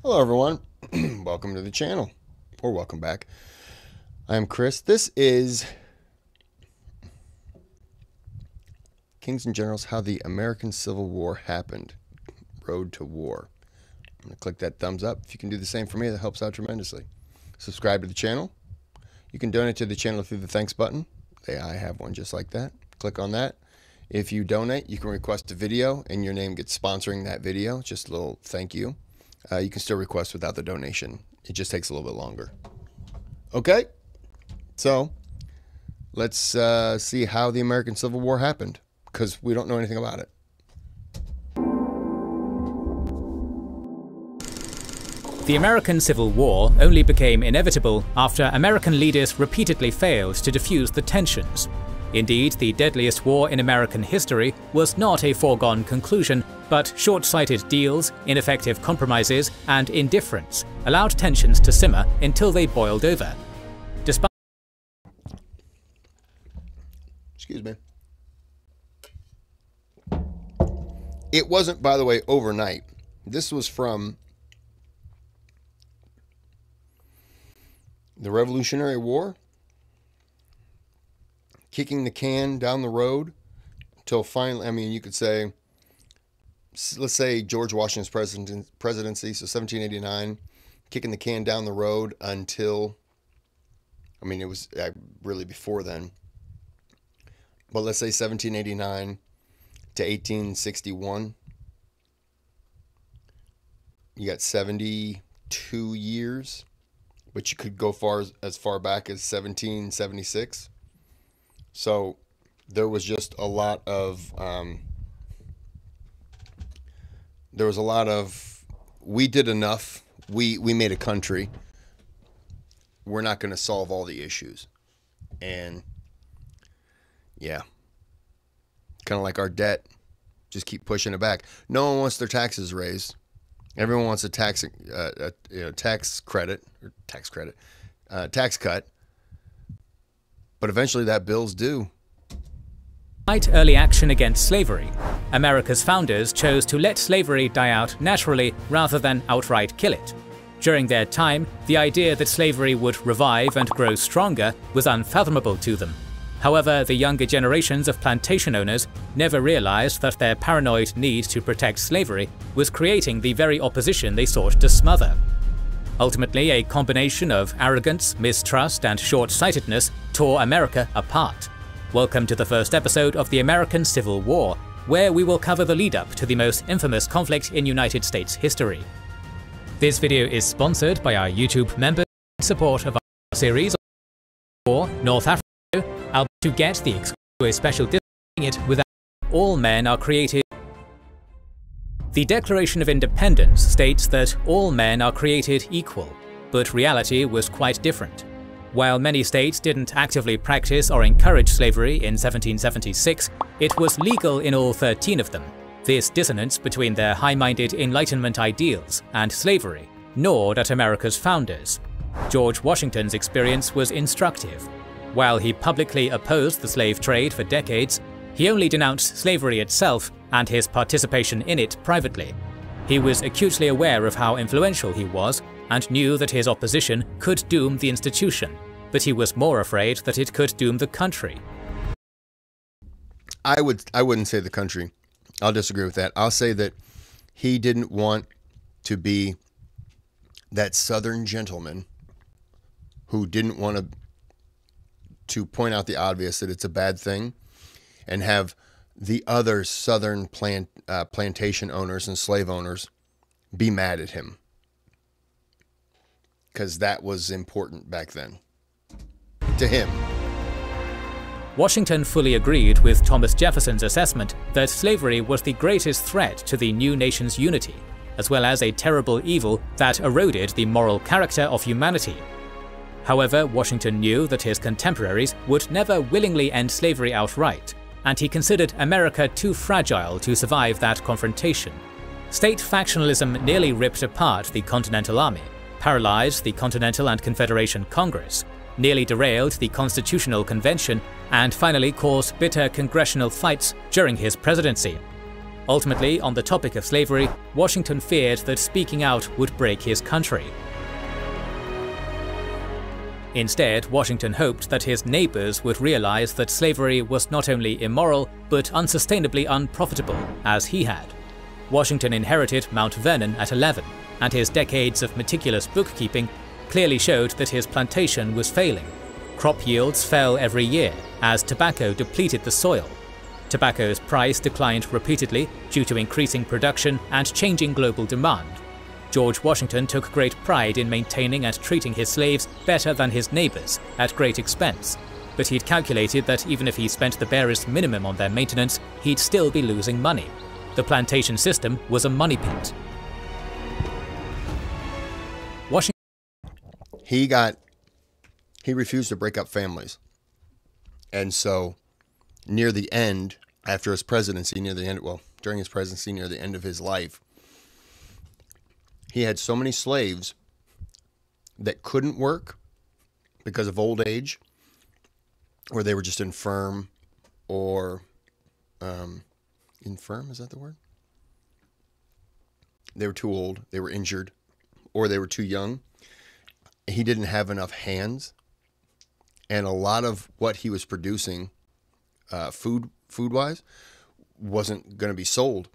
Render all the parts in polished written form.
Hello everyone, welcome to the channel, or welcome back. I am Chris. This is Kings and Generals, How the American Civil War Happened, Road to War. I'm going to click that thumbs up. If you can do the same for me, that helps out tremendously. Subscribe to the channel. You can donate to the channel through the thanks button. I have one just like that. Click on that. If you donate, you can request a video and your name gets sponsoring that video. Just a little thank you. You can still request without the donation. It just takes a little bit longer. Okay, so let's see how the American Civil War happened, because we don't know anything about it. The American Civil War only became inevitable after American leaders repeatedly failed to defuse the tensions. Indeed, the deadliest war in American history was not a foregone conclusion, but short-sighted deals, ineffective compromises, and indifference allowed tensions to simmer until they boiled over. Despite Excuse me. It wasn't, by the way, overnight. This was from the Revolutionary War, kicking the can down the road until finally, I mean, you could say, let's say George Washington's presidency, so 1789, kicking the can down the road until, I mean, it was really before then, but let's say 1789 to 1861. You got 72 years, but you could go as far back as 1776. So there was just a lot of, we did enough, we made a country, we're not going to solve all the issues. And yeah, kind of like our debt, just keep pushing it back. No one wants their taxes raised. Everyone wants a tax cut. But eventually that bill's due. Despite early action against slavery, America's founders chose to let slavery die out naturally rather than outright kill it. During their time, the idea that slavery would revive and grow stronger was unfathomable to them. However, the younger generations of plantation owners never realized that their paranoid need to protect slavery was creating the very opposition they sought to smother. Ultimately, a combination of arrogance, mistrust, and short-sightedness tore America apart. Welcome to the first episode of the American Civil War, where we will cover the lead-up to the most infamous conflict in United States history. This video is sponsored by our YouTube members in support of our series on North Africa. I'll to get the exclusive special discount it without all men are created. The Declaration of Independence states that all men are created equal, but reality was quite different. While many states didn't actively practice or encourage slavery in 1776, it was legal in all 13 of them. This dissonance between their high-minded Enlightenment ideals and slavery gnawed at America's founders. George Washington's experience was instructive. While he publicly opposed the slave trade for decades, he only denounced slavery itself and his participation in it privately. He was acutely aware of how influential he was and knew that his opposition could doom the institution, but he was more afraid that it could doom the country. I wouldn't say the country. I'll disagree with that. I'll say that he didn't want to be that Southern gentleman who didn't want to point out the obvious, that it's a bad thing, and have the other Southern plantation owners and slave owners be mad at him, because that was important back then to him. Washington fully agreed with Thomas Jefferson's assessment that slavery was the greatest threat to the new nation's unity, as well as a terrible evil that eroded the moral character of humanity. However, Washington knew that his contemporaries would never willingly end slavery outright, and he considered America too fragile to survive that confrontation. State factionalism nearly ripped apart the Continental Army, paralyzed the Continental and Confederation Congress, nearly derailed the Constitutional Convention, and finally caused bitter congressional fights during his presidency. Ultimately, on the topic of slavery, Washington feared that speaking out would break his country. Instead, Washington hoped that his neighbors would realize that slavery was not only immoral, but unsustainably unprofitable, as he had. Washington inherited Mount Vernon at 11, and his decades of meticulous bookkeeping clearly showed that his plantation was failing. Crop yields fell every year, as tobacco depleted the soil. Tobacco's price declined repeatedly due to increasing production and changing global demand. George Washington took great pride in maintaining and treating his slaves better than his neighbors, at great expense. But he'd calculated that even if he spent the barest minimum on their maintenance, he'd still be losing money. The plantation system was a money pit. He refused to break up families. And so near the end, after his presidency, during his presidency, near the end of his life, he had so many slaves that couldn't work because of old age, or they were just infirm, or infirm, is that the word? They were too old, they were injured, or they were too young. He didn't have enough hands, and a lot of what he was producing, food-wise, wasn't going to be sold.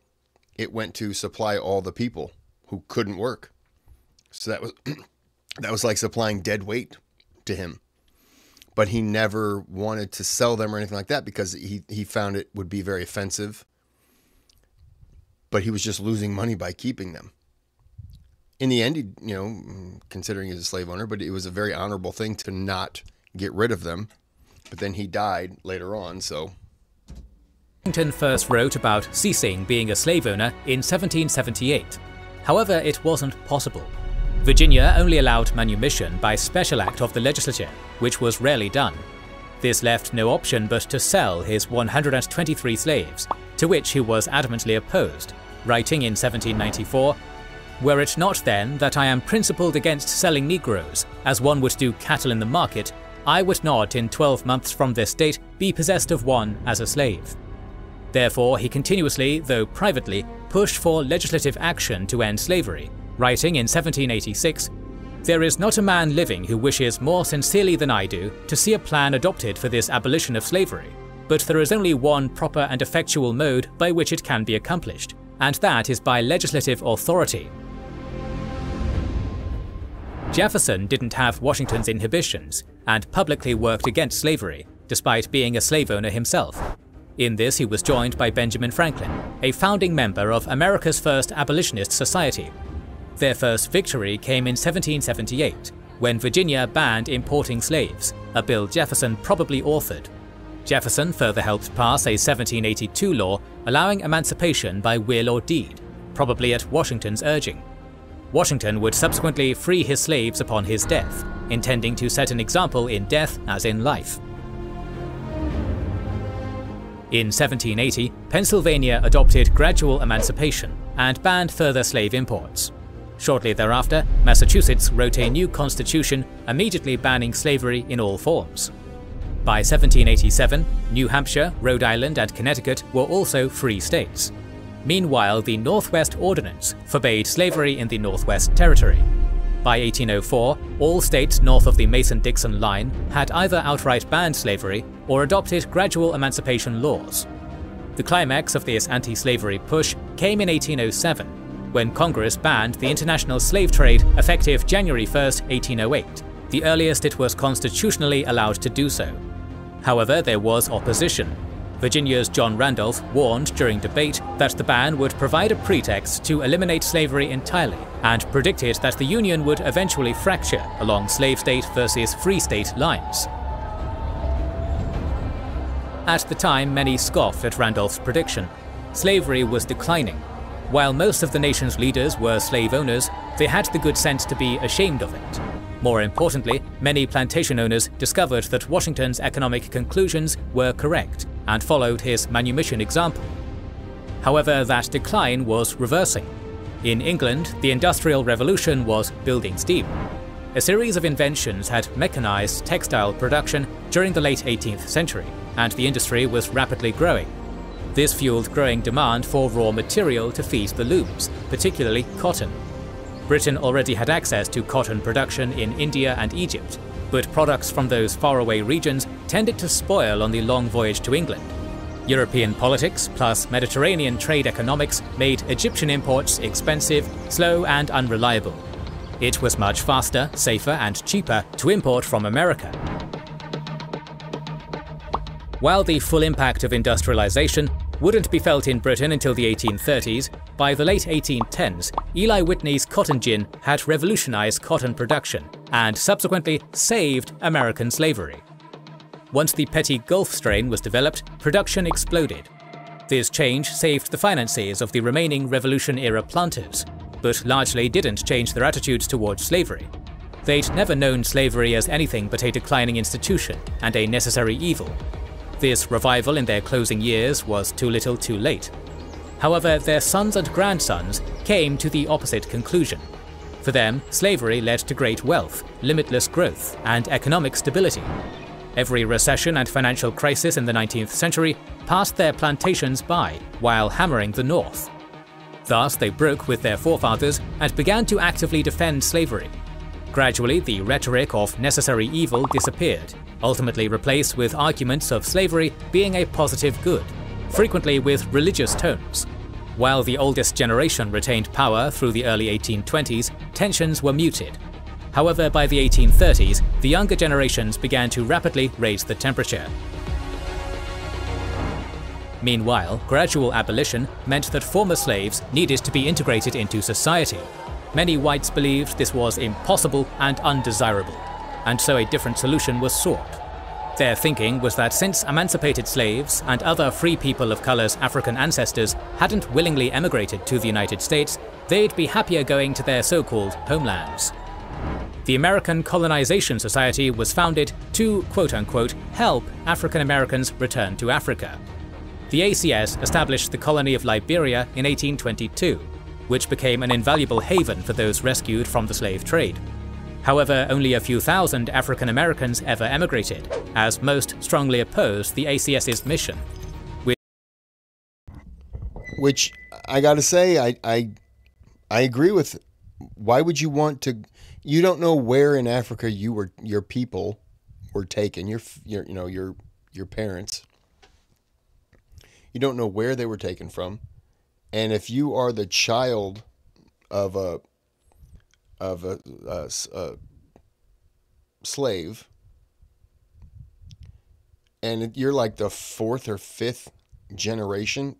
It went to supply all the people who couldn't work. So that was like supplying dead weight to him. But he never wanted to sell them or anything like that because he found it would be very offensive. But he was just losing money by keeping them. In the end, considering he's a slave owner, but it was a very honorable thing to not get rid of them. But then he died later on, so. Washington first wrote about ceasing being a slave owner in 1778. However, it wasn't possible. Virginia only allowed manumission by special act of the legislature, which was rarely done. This left no option but to sell his 123 slaves, to which he was adamantly opposed, writing in 1794, "Were it not then that I am principled against selling Negroes, as one would do cattle in the market, I would not in 12 months from this date be possessed of one as a slave." Therefore, he continuously, though privately, pushed for legislative action to end slavery, writing in 1786, "There is not a man living who wishes more sincerely than I do to see a plan adopted for this abolition of slavery, but there is only one proper and effectual mode by which it can be accomplished, and that is by legislative authority." Jefferson didn't have Washington's inhibitions, and publicly worked against slavery, despite being a slave owner himself. In this he was joined by Benjamin Franklin, a founding member of America's first abolitionist society. Their first victory came in 1778, when Virginia banned importing slaves, a bill Jefferson probably authored. Jefferson further helped pass a 1782 law allowing emancipation by will or deed, probably at Washington's urging. Washington would subsequently free his slaves upon his death, intending to set an example in death as in life. In 1780, Pennsylvania adopted gradual emancipation and banned further slave imports. Shortly thereafter, Massachusetts wrote a new constitution immediately banning slavery in all forms. By 1787, New Hampshire, Rhode Island, and Connecticut were also free states. Meanwhile, the Northwest Ordinance forbade slavery in the Northwest Territory. By 1804, all states north of the Mason-Dixon line had either outright banned slavery or adopted gradual emancipation laws. The climax of this anti-slavery push came in 1807, when Congress banned the international slave trade effective January 1, 1808, the earliest it was constitutionally allowed to do so. However, there was opposition. Virginia's John Randolph warned during debate that the ban would provide a pretext to eliminate slavery entirely, and predicted that the Union would eventually fracture along slave state versus free state lines. At the time, many scoffed at Randolph's prediction. Slavery was declining. While most of the nation's leaders were slave owners, they had the good sense to be ashamed of it. More importantly, many plantation owners discovered that Washington's economic conclusions were correct and followed his manumission example. However, that decline was reversing. In England, the Industrial Revolution was building steam. A series of inventions had mechanized textile production during the late 18th century, and the industry was rapidly growing. This fueled growing demand for raw material to feed the looms, particularly cotton. Britain already had access to cotton production in India and Egypt, but products from those faraway regions tended to spoil on the long voyage to England. European politics plus Mediterranean trade economics made Egyptian imports expensive, slow and unreliable. It was much faster, safer and cheaper to import from America. While the full impact of industrialization wouldn't be felt in Britain until the 1830s, by the late 1810s, Eli Whitney's cotton gin had revolutionized cotton production and subsequently saved American slavery. Once the petty Gulf strain was developed, production exploded. This change saved the finances of the remaining Revolution-era planters, but largely didn't change their attitudes towards slavery. They'd never known slavery as anything but a declining institution and a necessary evil. This revival in their closing years was too little too late. However, their sons and grandsons came to the opposite conclusion. For them, slavery led to great wealth, limitless growth, and economic stability. Every recession and financial crisis in the 19th century passed their plantations by while hammering the North. Thus, they broke with their forefathers and began to actively defend slavery. Gradually, the rhetoric of necessary evil disappeared, ultimately replaced with arguments of slavery being a positive good, frequently with religious tones. While the oldest generation retained power through the early 1820s, tensions were muted. However, by the 1830s, the younger generations began to rapidly raise the temperature. Meanwhile, gradual abolition meant that former slaves needed to be integrated into society. Many whites believed this was impossible and undesirable, and so a different solution was sought. Their thinking was that since emancipated slaves and other free people of color's African ancestors hadn't willingly emigrated to the United States, they'd be happier going to their so-called homelands. The American Colonization Society was founded to, quote-unquote, help African Americans return to Africa. The ACS established the colony of Liberia in 1822, which became an invaluable haven for those rescued from the slave trade. However, only a few thousand African Americans ever emigrated, as most strongly opposed the ACS's mission. Which I gotta say, I agree with. Why would you want to? You don't know where in Africa your people were taken. Your parents. You don't know where they were taken from, and if you are the child of a slave, and you're like the fourth or fifth generation,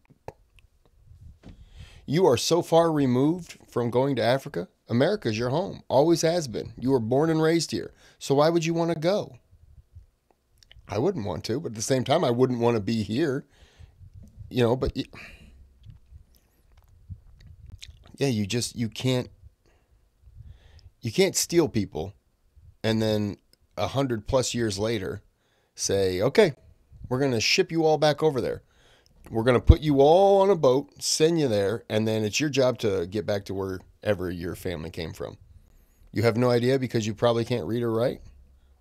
you are so far removed from going to Africa. America's your home, always has been. You were born and raised here, so why would you want to go? I wouldn't want to, but at the same time, I wouldn't want to be here. But yeah, you can't steal people and then 100+ years later say, okay, we're going to ship you all back over there. We're going to put you all on a boat, send you there, and then it's your job to get back to wherever your family came from. You have no idea because you probably can't read or write?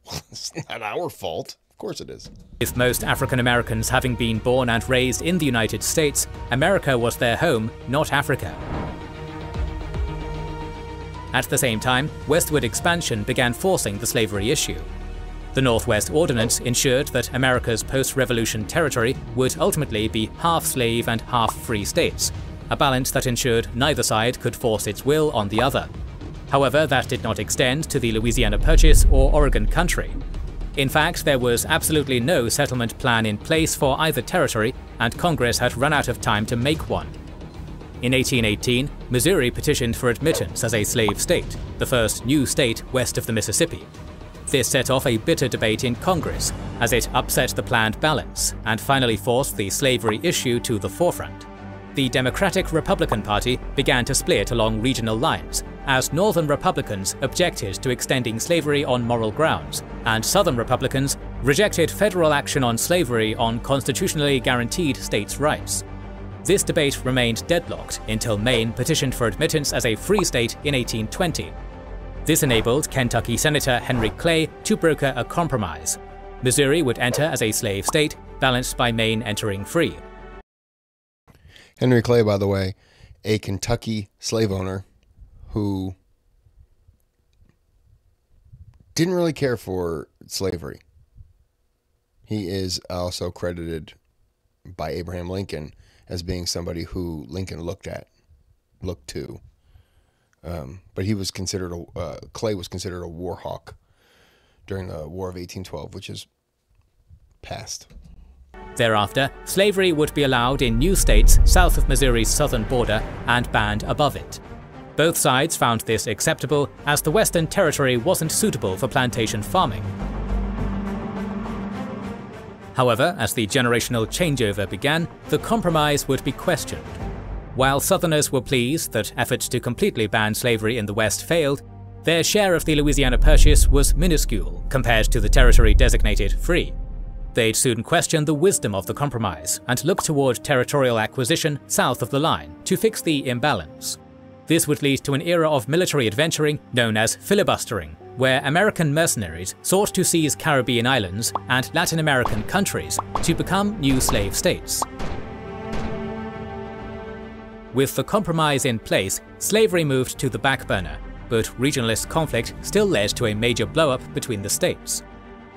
Well, it's not our fault. Of course it is. With most African Americans having been born and raised in the United States, America was their home, not Africa. At the same time, westward expansion began forcing the slavery issue. The Northwest Ordinance ensured that America's post-revolution territory would ultimately be half slave and half free states, a balance that ensured neither side could force its will on the other. However, that did not extend to the Louisiana Purchase or Oregon Country. In fact, there was absolutely no settlement plan in place for either territory, and Congress had run out of time to make one. In 1818, Missouri petitioned for admittance as a slave state, the first new state west of the Mississippi. This set off a bitter debate in Congress, as it upset the planned balance and finally forced the slavery issue to the forefront. The Democratic-Republican Party began to split along regional lines, as Northern Republicans objected to extending slavery on moral grounds, and Southern Republicans rejected federal action on slavery on constitutionally guaranteed states' rights. This debate remained deadlocked until Maine petitioned for admittance as a free state in 1820. This enabled Kentucky Senator Henry Clay to broker a compromise. Missouri would enter as a slave state, balanced by Maine entering free. Henry Clay, by the way, a Kentucky slave owner who didn't really care for slavery. He is also credited by Abraham Lincoln as being somebody who Lincoln looked to. But he was considered Clay was considered a war hawk during the War of 1812, which is past. Thereafter, slavery would be allowed in new states south of Missouri's southern border and banned above it. Both sides found this acceptable, as the Western Territory wasn't suitable for plantation farming. However, as the generational changeover began, the compromise would be questioned. While Southerners were pleased that efforts to completely ban slavery in the West failed, their share of the Louisiana Purchase was minuscule compared to the territory designated free. They'd soon question the wisdom of the compromise and look toward territorial acquisition south of the line to fix the imbalance. This would lead to an era of military adventuring known as filibustering, where American mercenaries sought to seize Caribbean islands and Latin American countries to become new slave states. With the compromise in place, slavery moved to the back burner, but regionalist conflict still led to a major blow-up between the states.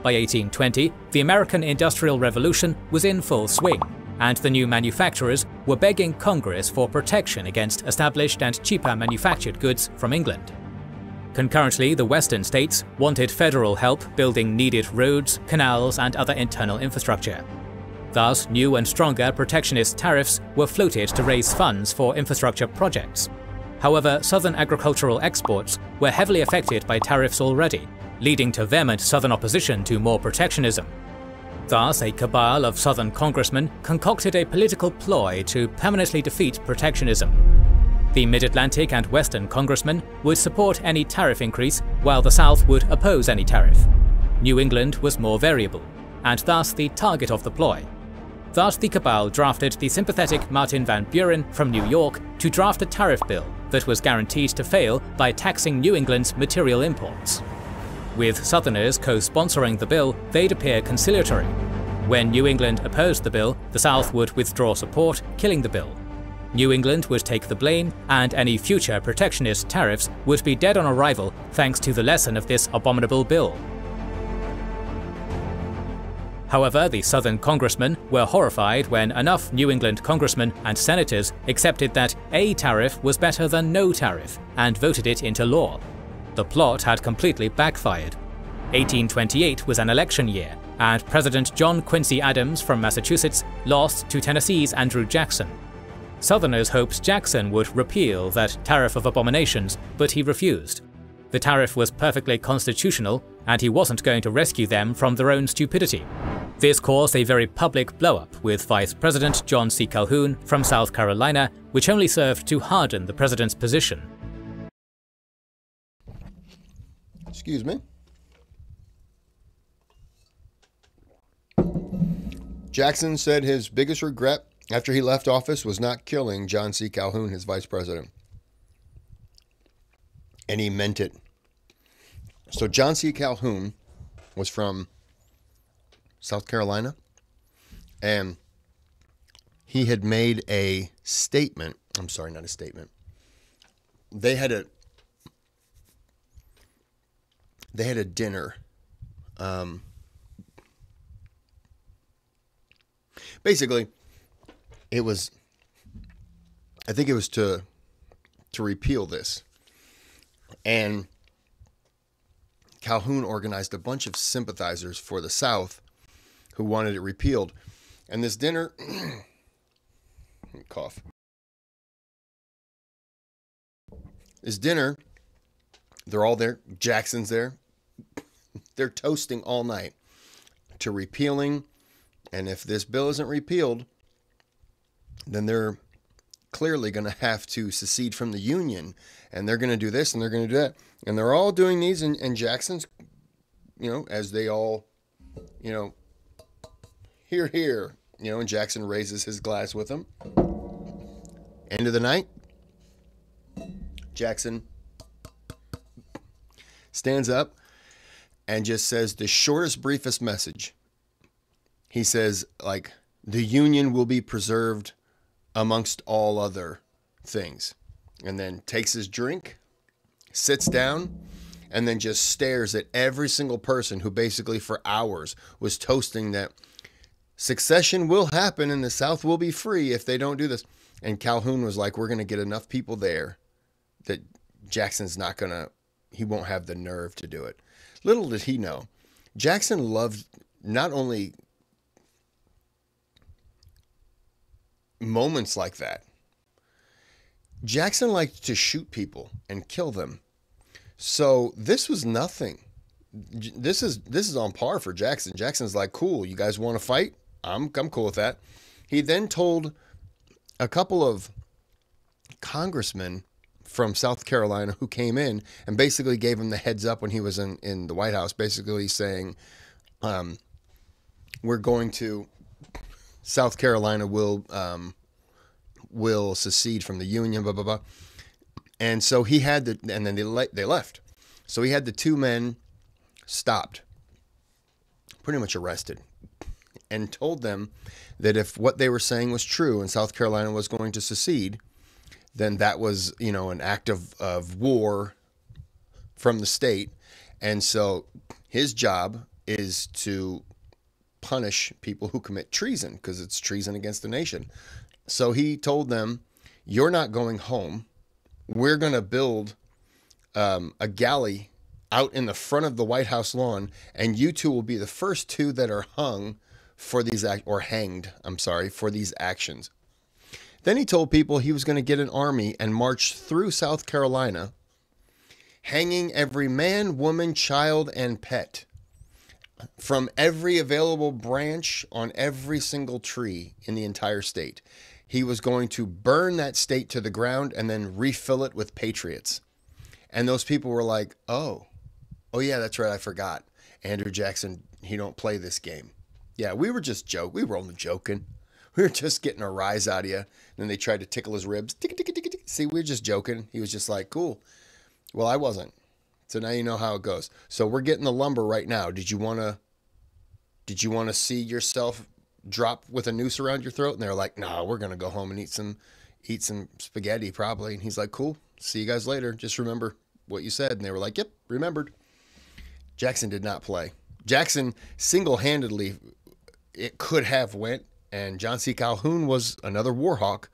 By 1820, the American Industrial Revolution was in full swing, and the new manufacturers were begging Congress for protection against established and cheaper manufactured goods from England. Concurrently, the western states wanted federal help building needed roads, canals, and other internal infrastructure. Thus, new and stronger protectionist tariffs were floated to raise funds for infrastructure projects. However, southern agricultural exports were heavily affected by tariffs already, leading to vehement southern opposition to more protectionism. Thus, a cabal of southern congressmen concocted a political ploy to permanently defeat protectionism. The Mid-Atlantic and Western congressmen would support any tariff increase, while the South would oppose any tariff. New England was more variable, and thus the target of the ploy. Thus, the cabal drafted the sympathetic Martin Van Buren from New York to draft a tariff bill that was guaranteed to fail by taxing New England's material imports. With Southerners co-sponsoring the bill, they'd appear conciliatory. When New England opposed the bill, the South would withdraw support, killing the bill. New England would take the blame, and any future protectionist tariffs would be dead on arrival thanks to the lesson of this abominable bill. However, the Southern congressmen were horrified when enough New England congressmen and senators accepted that a tariff was better than no tariff and voted it into law. The plot had completely backfired. 1828 was an election year, and President John Quincy Adams from Massachusetts lost to Tennessee's Andrew Jackson. Southerners hoped Jackson would repeal that tariff of abominations, but he refused. The tariff was perfectly constitutional, and he wasn't going to rescue them from their own stupidity. This caused a very public blow-up with Vice President John C. Calhoun from South Carolina, which only served to harden the president's position. Excuse me. Jackson said his biggest regret after he left office was not killing John C. Calhoun, his vice president. And he meant it. So John C. Calhoun was from South Carolina, and he had made a statement. I'm sorry, not a statement. They had a dinner. Basically, it was, I think it was to repeal this. And Calhoun organized a bunch of sympathizers for the South who wanted it repealed. And this dinner, cough. This dinner, they're all there. Jackson's there. They're toasting all night to repealing. And if this bill isn't repealed, then they're clearly going to have to secede from the Union. And they're going to do this and they're going to do that. And they're all doing these. And Jackson's, as they all, hear, hear. And Jackson raises his glass with them. End of the night. Jackson stands up and just says the shortest, briefest message. He says, the Union will be preserved amongst all other things. And then takes his drink, sits down, and then just stares at every single person who basically for hours was toasting that secession will happen and the South will be free if they don't do this. And Calhoun was like, we're going to get enough people there that Jackson's not going to, he won't have the nerve to do it. Little did he know, Jackson loved not only moments like that, Jackson liked to shoot people and kill them. So this was nothing. This is on par for Jackson. Jackson's like, cool, you guys want to fight? I'm cool with that. He then told a couple of congressmen from South Carolina who came in and basically gave him the heads up when he was in the White House, basically saying, we're going to, South Carolina will secede from the Union, blah, blah, blah. And so he had the, and then they left. So he had the two men stopped, pretty much arrested, and told them that if what they were saying was true and South Carolina was going to secede, then that was, you know, an act of war from the state. And so his job is to punish people who commit treason, because it's treason against the nation. So he told them, you're not going home. We're going to build a galley out in the front of the White House lawn, and you two will be the first two that are hung for these hanged, for these actions. Then he told people he was going to get an army and march through South Carolina, hanging every man, woman, child, and pet from every available branch on every single tree in the entire state. He was going to burn that state to the ground and then refill it with patriots. And those people were like, oh yeah, that's right, I forgot. Andrew Jackson, he don't play this game. Yeah, we were just joking. We were only joking. We were just getting a rise out of you. And then they tried to tickle his ribs. See, we were just joking. He was just like, cool. Well, I wasn't. So now you know how it goes. So we're getting the lumber right now. Did you want to see yourself drop with a noose around your throat? And they're like, no, we're going to go home and eat some spaghetti probably. And he's like, cool. See you guys later. Just remember what you said. And they were like, yep, remembered. Jackson did not play. Jackson single-handedly, it could have went, and John C. Calhoun was another war hawk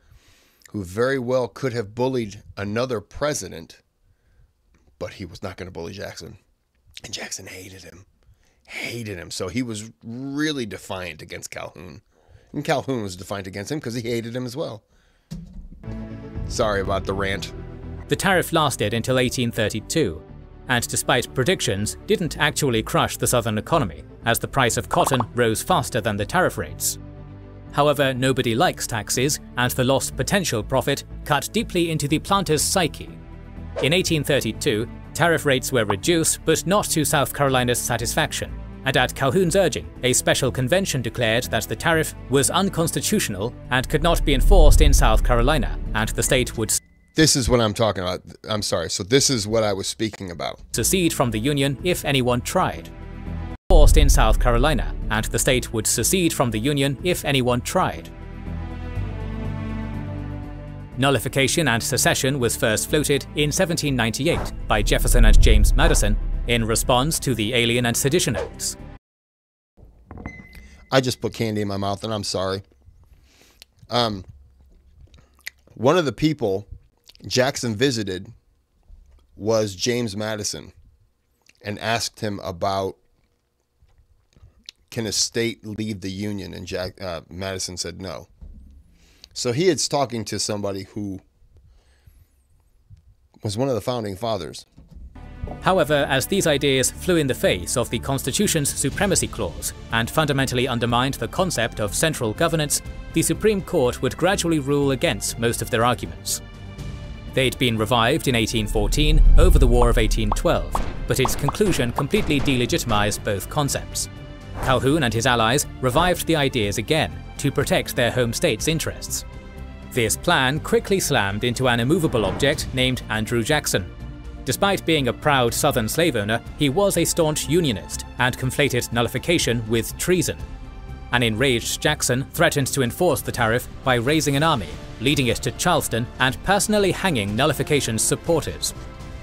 who very well could have bullied another president, but he was not going to bully Jackson. And Jackson hated him. So he was really defiant against Calhoun. And Calhoun was defiant against him because he hated him as well. Sorry about the rant. The tariff lasted until 1832, and despite predictions, didn't actually crush the southern economy, as the price of cotton rose faster than the tariff rates. However, nobody likes taxes, and the lost potential profit cut deeply into the planter's psyche. In 1832, tariff rates were reduced, but not to South Carolina's satisfaction, and at Calhoun's urging, a special convention declared that the tariff was unconstitutional and could not be enforced in South Carolina, and the state would This is what I'm talking about. I'm sorry. So this is what I was speaking about. secede from the Union if anyone tried. Forced in South Carolina, and the state would secede from the Union if anyone tried. Nullification and secession was first floated in 1798 by Jefferson and James Madison in response to the Alien and Sedition Acts. I just put candy in my mouth, and I'm sorry. One of the people Jackson visited was James Madison and asked him about, can a state leave the Union? And Madison said no. So he is talking to somebody who was one of the founding fathers. However, as these ideas flew in the face of the Constitution's Supremacy Clause and fundamentally undermined the concept of central governance, the Supreme Court would gradually rule against most of their arguments. They'd been revived in 1814 over the War of 1812, but its conclusion completely delegitimized both concepts. Calhoun and his allies revived the ideas again to protect their home state's interests. This plan quickly slammed into an immovable object named Andrew Jackson. Despite being a proud Southern slave owner, he was a staunch Unionist and conflated nullification with treason. An enraged Jackson threatened to enforce the tariff by raising an army, leading it to Charleston and personally hanging nullification's supporters.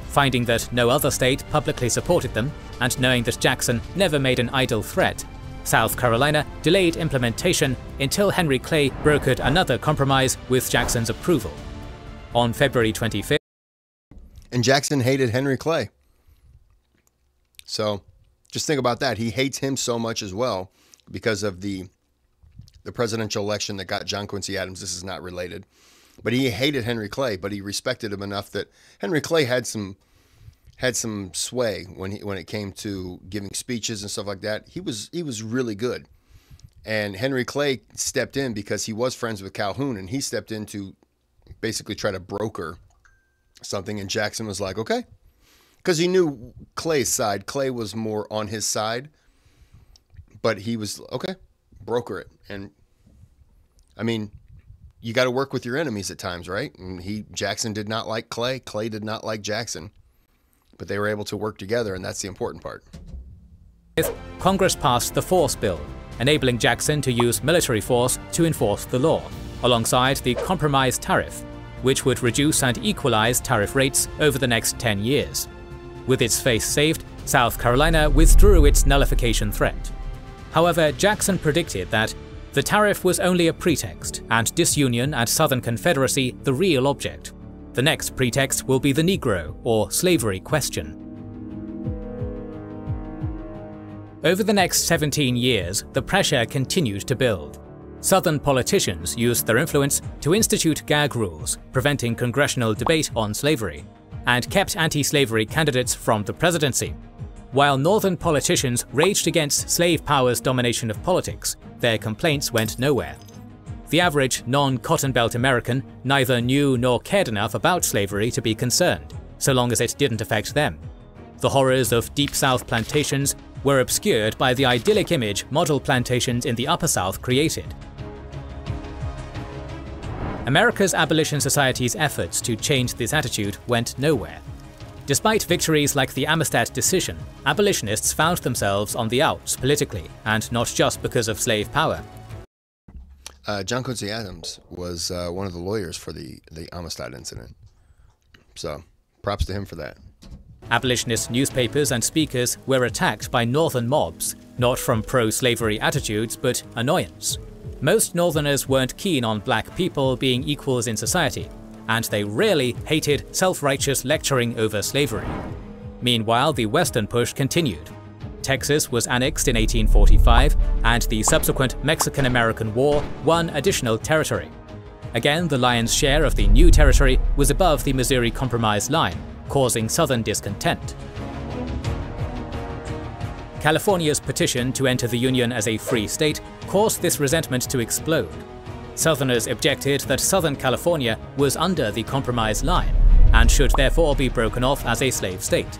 Finding that no other state publicly supported them, and knowing that Jackson never made an idle threat, South Carolina delayed implementation until Henry Clay brokered another compromise with Jackson's approval. On February 25th, and Jackson hated Henry Clay. So just think about that. He hates him so much as well because of the presidential election that got John Quincy Adams. This is not related. But he hated Henry Clay, but he respected him enough that Henry Clay had some sway when it came to giving speeches and stuff like that. He was really good. And Henry Clay stepped in because he was friends with Calhoun, and he stepped in to basically try to broker something, and Jackson was like, okay. Because he knew Clay's side. Clay was more on his side. But he was, okay, broker it. And, I mean, you got to work with your enemies at times, right? And Jackson did not like Clay. Clay did not like Jackson. But they were able to work together, and that's the important part. Congress passed the Force Bill, enabling Jackson to use military force to enforce the law, alongside the Compromise Tariff, which would reduce and equalize tariff rates over the next 10 years. With its face saved, South Carolina withdrew its nullification threat. However, Jackson predicted that the tariff was only a pretext, and disunion and Southern Confederacy the real object. The next pretext will be the Negro, or slavery question. Over the next 17 years, the pressure continued to build. Southern politicians used their influence to institute gag rules, preventing congressional debate on slavery, and kept anti-slavery candidates from the presidency. While Northern politicians raged against slave power's domination of politics, their complaints went nowhere. The average non-Cotton Belt American neither knew nor cared enough about slavery to be concerned, so long as it didn't affect them. The horrors of Deep South plantations were obscured by the idyllic image model plantations in the Upper South created. America's Abolition Society's efforts to change this attitude went nowhere. Despite victories like the Amistad decision, abolitionists found themselves on the outs politically, and not just because of slave power. John Quincy Adams was one of the lawyers for the Amistad incident. So, props to him for that. Abolitionist newspapers and speakers were attacked by Northern mobs, not from pro-slavery attitudes, but annoyance. Most Northerners weren't keen on black people being equals in society, and they really hated self-righteous lecturing over slavery. Meanwhile, the Western push continued. Texas was annexed in 1845, and the subsequent Mexican-American War won additional territory. Again, the lion's share of the new territory was above the Missouri Compromise line, causing Southern discontent. California's petition to enter the Union as a free state caused this resentment to explode. Southerners objected that Southern California was under the Compromise line, and should therefore be broken off as a slave state.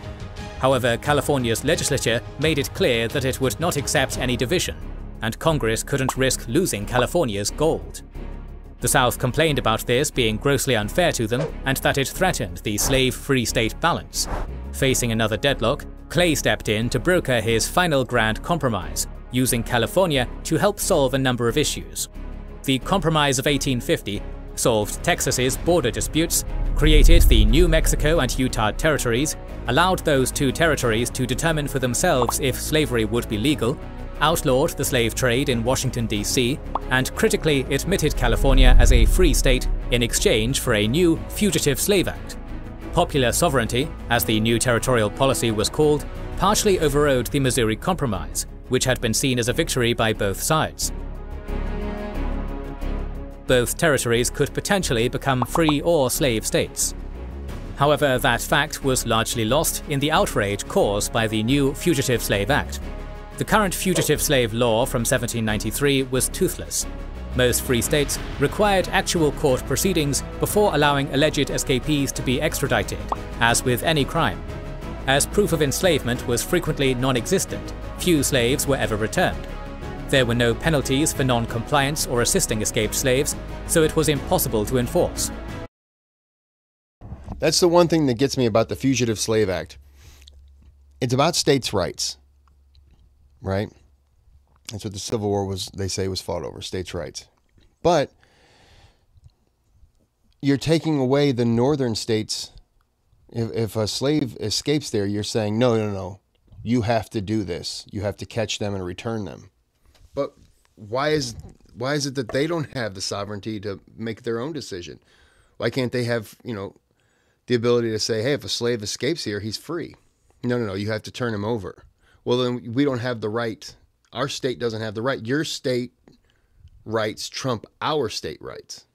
However, California's legislature made it clear that it would not accept any division, and Congress couldn't risk losing California's gold. The South complained about this being grossly unfair to them, and that it threatened the slave-free state balance. Facing another deadlock, Clay stepped in to broker his final grand compromise, using California to help solve a number of issues. The Compromise of 1850 solved Texas's border disputes, created the New Mexico and Utah territories, allowed those two territories to determine for themselves if slavery would be legal, outlawed the slave trade in Washington, D.C., and critically admitted California as a free state in exchange for a new Fugitive Slave Act. Popular sovereignty, as the new territorial policy was called, partially overrode the Missouri Compromise, which had been seen as a victory by both sides. Both territories could potentially become free or slave states. However, that fact was largely lost in the outrage caused by the new Fugitive Slave Act. The current fugitive slave law from 1793 was toothless. Most free states required actual court proceedings before allowing alleged escapees to be extradited, as with any crime. As proof of enslavement was frequently non-existent, few slaves were ever returned. There were no penalties for non-compliance or assisting escaped slaves, so it was impossible to enforce. That's the one thing that gets me about the Fugitive Slave Act. It's about states' rights, right? That's what the Civil War was, they say, was fought over, states' rights. But you're taking away the northern states. If a slave escapes there, you're saying, no, no, no, you have to do this. You have to catch them and return them. But why is it that they don't have the sovereignty to make their own decision? Why can't they have, the ability to say, hey, if a slave escapes here, he's free? No, no, no, you have to turn him over. Well, then we don't have the right. Our state doesn't have the right. Your state rights trump our state rights.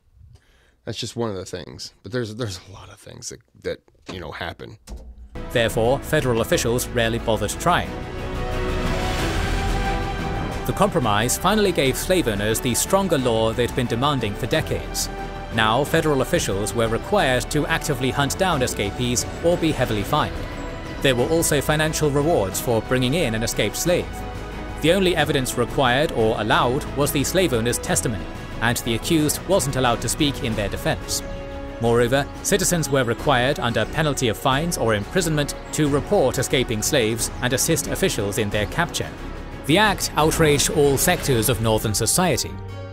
That's just one of the things. But there's a lot of things that happen. Therefore, federal officials rarely bothered trying. The compromise finally gave slave owners the stronger law they'd been demanding for decades. Now, federal officials were required to actively hunt down escapees or be heavily fined. There were also financial rewards for bringing in an escaped slave. The only evidence required or allowed was the slave owner's testimony, and the accused wasn't allowed to speak in their defense. Moreover, citizens were required under penalty of fines or imprisonment to report escaping slaves and assist officials in their capture. The act outraged all sectors of northern society.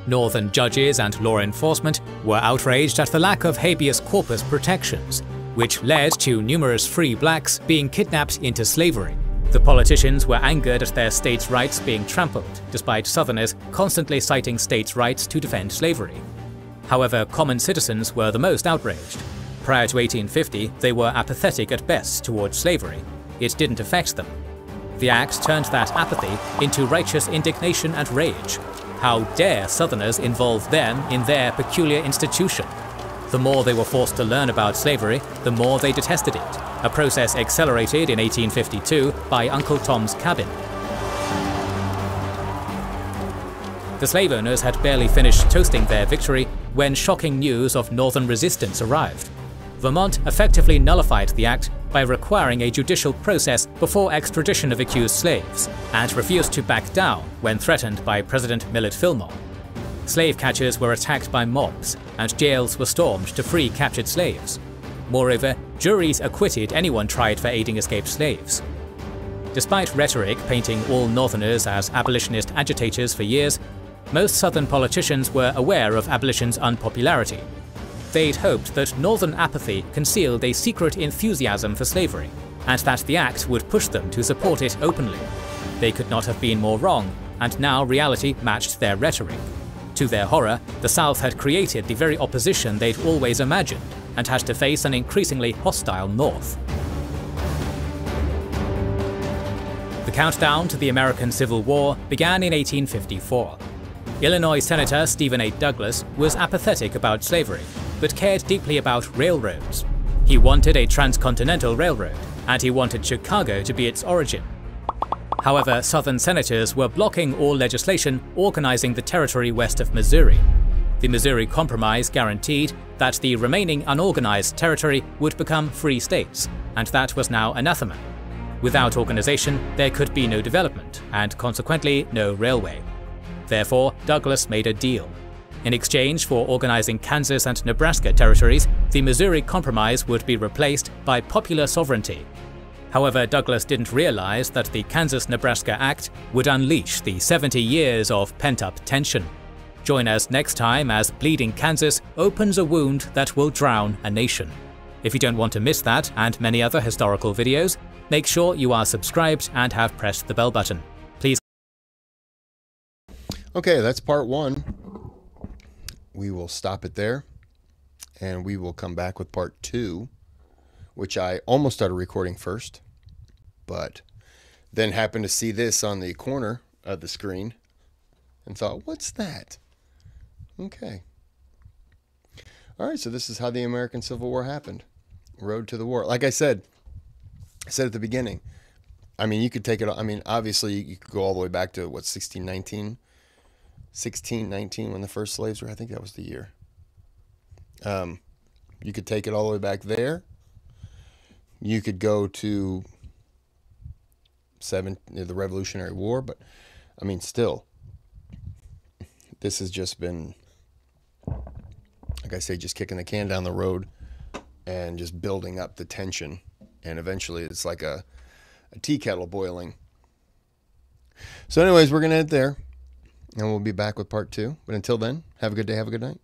Northern judges and law enforcement were outraged at the lack of habeas corpus protections, which led to numerous free blacks being kidnapped into slavery. The politicians were angered at their states' rights being trampled, despite Southerners constantly citing states' rights to defend slavery. However, common citizens were the most outraged. Prior to 1850, they were apathetic at best towards slavery. It didn't affect them. The act turned that apathy into righteous indignation and rage. How dare Southerners involve them in their peculiar institution? The more they were forced to learn about slavery, the more they detested it, a process accelerated in 1852 by Uncle Tom's Cabin. The slave owners had barely finished toasting their victory when shocking news of Northern resistance arrived. Vermont effectively nullified the act by requiring a judicial process before extradition of accused slaves, and refused to back down when threatened by President Millard Fillmore. Slave catchers were attacked by mobs, and jails were stormed to free captured slaves. Moreover, juries acquitted anyone tried for aiding escaped slaves. Despite rhetoric painting all Northerners as abolitionist agitators for years, most Southern politicians were aware of abolition's unpopularity. They'd hoped that Northern apathy concealed a secret enthusiasm for slavery, and that the act would push them to support it openly. They could not have been more wrong, and now reality matched their rhetoric. To their horror, the South had created the very opposition they'd always imagined, and had to face an increasingly hostile North. The countdown to the American Civil War began in 1854. Illinois Senator Stephen A. Douglas was apathetic about slavery, but cared deeply about railroads. He wanted a transcontinental railroad, and he wanted Chicago to be its origin. However, Southern senators were blocking all legislation organizing the territory west of Missouri. The Missouri Compromise guaranteed that the remaining unorganized territory would become free states, and that was now anathema. Without organization, there could be no development, and consequently no railway. Therefore, Douglas made a deal. In exchange for organizing Kansas and Nebraska territories, the Missouri Compromise would be replaced by popular sovereignty. However, Douglas didn't realize that the Kansas-Nebraska Act would unleash the 70 years of pent-up tension. Join us next time as Bleeding Kansas opens a wound that will drown a nation. If you don't want to miss that and many other historical videos, make sure you are subscribed and have pressed the bell button. Please. Okay, that's part one. We will stop it there, and we will come back with part two, which I almost started recording first, but then happened to see this on the corner of the screen and thought, what's that? Okay. All right, so this is how the American Civil War happened. Road to the war. Like I said at the beginning, I mean, you could take it, I mean, obviously you could go all the way back to, what, 1619? 1619 when the first slaves were, I think that was the year. You could take it all the way back there. You could go to the Revolutionary War, but I mean, still, this has just been, like I say, just kicking the can down the road and just building up the tension. And eventually it's like a tea kettle boiling. So anyways, we're going to end there. And we'll be back with part 2. But until then, have a good day, have a good night.